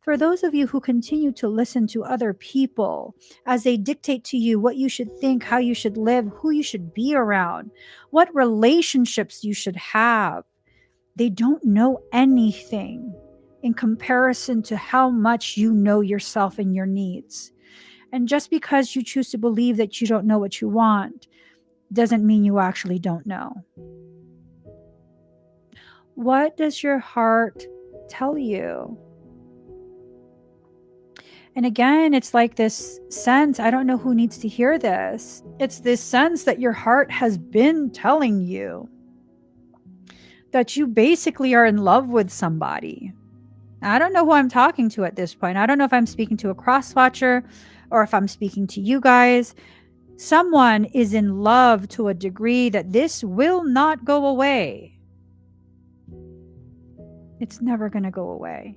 For those of you who continue to listen to other people as they dictate to you what you should think, how you should live, who you should be around, what relationships you should have, they don't know anything in comparison to how much you know yourself and your needs. And just because you choose to believe that you don't know what you want doesn't mean you actually don't know. What does your heart tell you? And again, it's like this sense, I don't know who needs to hear this. It's this sense that your heart has been telling you that you basically are in love with somebody. I don't know who I'm talking to at this point. I don't know if I'm speaking to a cross-watcher or if I'm speaking to you guys. Someone is in love to a degree that this will not go away. It's never going to go away.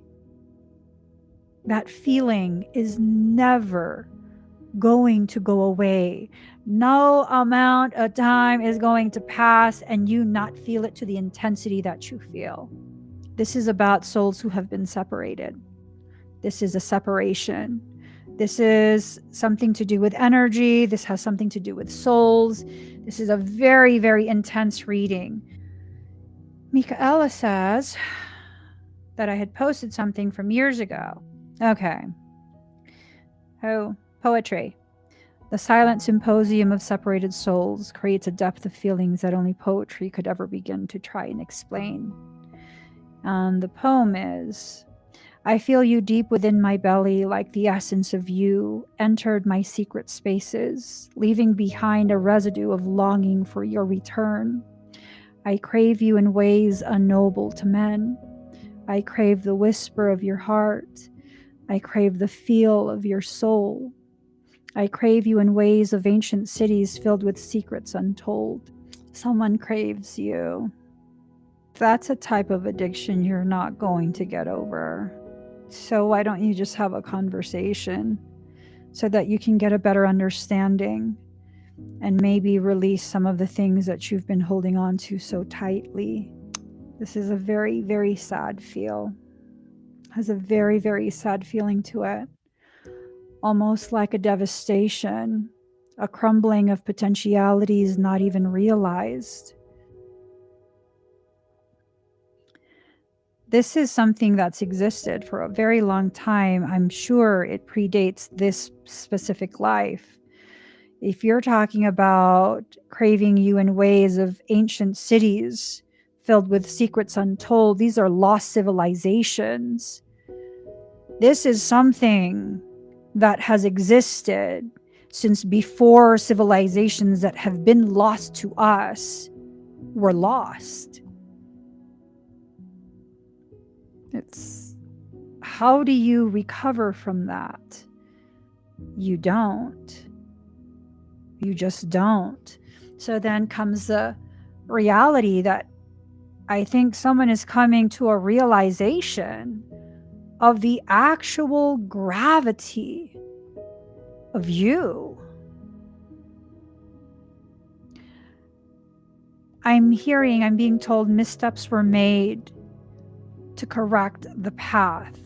That feeling is never going to go away. No amount of time is going to pass and you not feel it to the intensity that you feel. This is about souls who have been separated. This is a separation. This is something to do with energy. This has something to do with souls. This is a very, very intense reading. Michaela says that I had posted something from years ago. Okay. Oh, poetry. The silent symposium of separated souls creates a depth of feelings that only poetry could ever begin to try and explain. And the poem is, I feel you deep within my belly, like the essence of you entered my secret spaces, leaving behind a residue of longing for your return. I crave you in ways unknowable to men. I crave the whisper of your heart. I crave the feel of your soul. I crave you in ways of ancient cities filled with secrets untold. Someone craves you. That's a type of addiction you're not going to get over. So why don't you just have a conversation so that you can get a better understanding and maybe release some of the things that you've been holding on to so tightly. This is a very, very sad feel. Has a very, very sad feeling to it. Almost like a devastation, a crumbling of potentialities not even realized. This is something that's existed for a very long time. I'm sure it predates this specific life. If you're talking about craving you in ways of ancient cities filled with secrets untold, these are lost civilizations. This is something that has existed since before civilizations that have been lost to us were lost. It's how do you recover from that? You don't. You just don't. So then comes the reality that I think someone is coming to a realization of the actual gravity of you. I'm being told missteps were made to correct the path.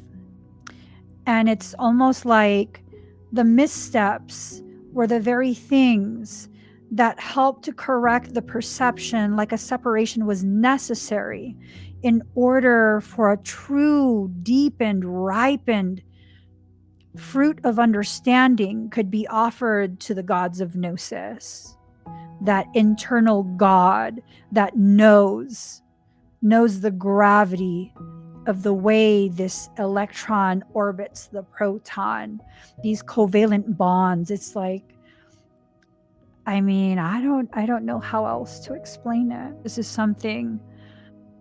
And it's almost like the missteps were the very things that helped to correct the perception, like a separation was necessary in order for a true, deepened, ripened fruit of understanding could be offered to the gods of Gnosis. That internal God that knows the gravity of the way this electron orbits the proton, these covalent bonds. It's like, I mean, I don't know how else to explain it. This is something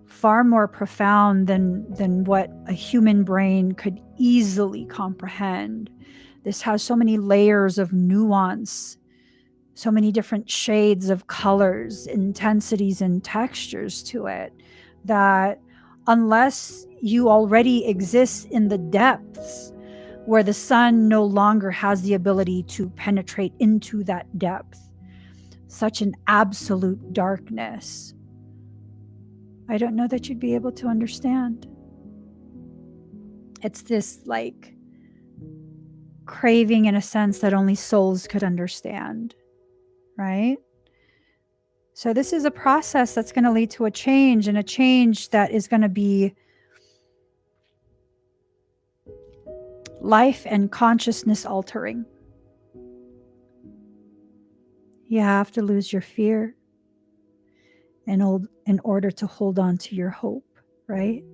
far more profound than what a human brain could easily comprehend. This has so many layers of nuance, so many different shades of colors, intensities, and textures to it, that unless you already exist in the depths where the sun no longer has the ability to penetrate into that depth, such an absolute darkness, I don't know that you'd be able to understand. It's this like craving in a sense that only souls could understand, right? So this is a process that's going to lead to a change, and a change that is going to be life and consciousness altering. You have to lose your fear in order to hold on to your hope, right?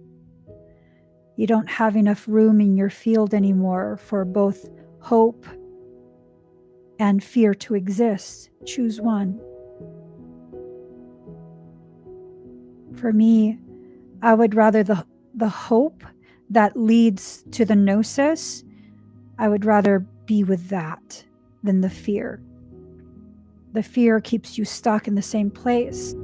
You don't have enough room in your field anymore for both hope and fear to exist. Choose one. For me, I would rather the hope that leads to the gnosis, I would rather be with that than the fear. The fear keeps you stuck in the same place.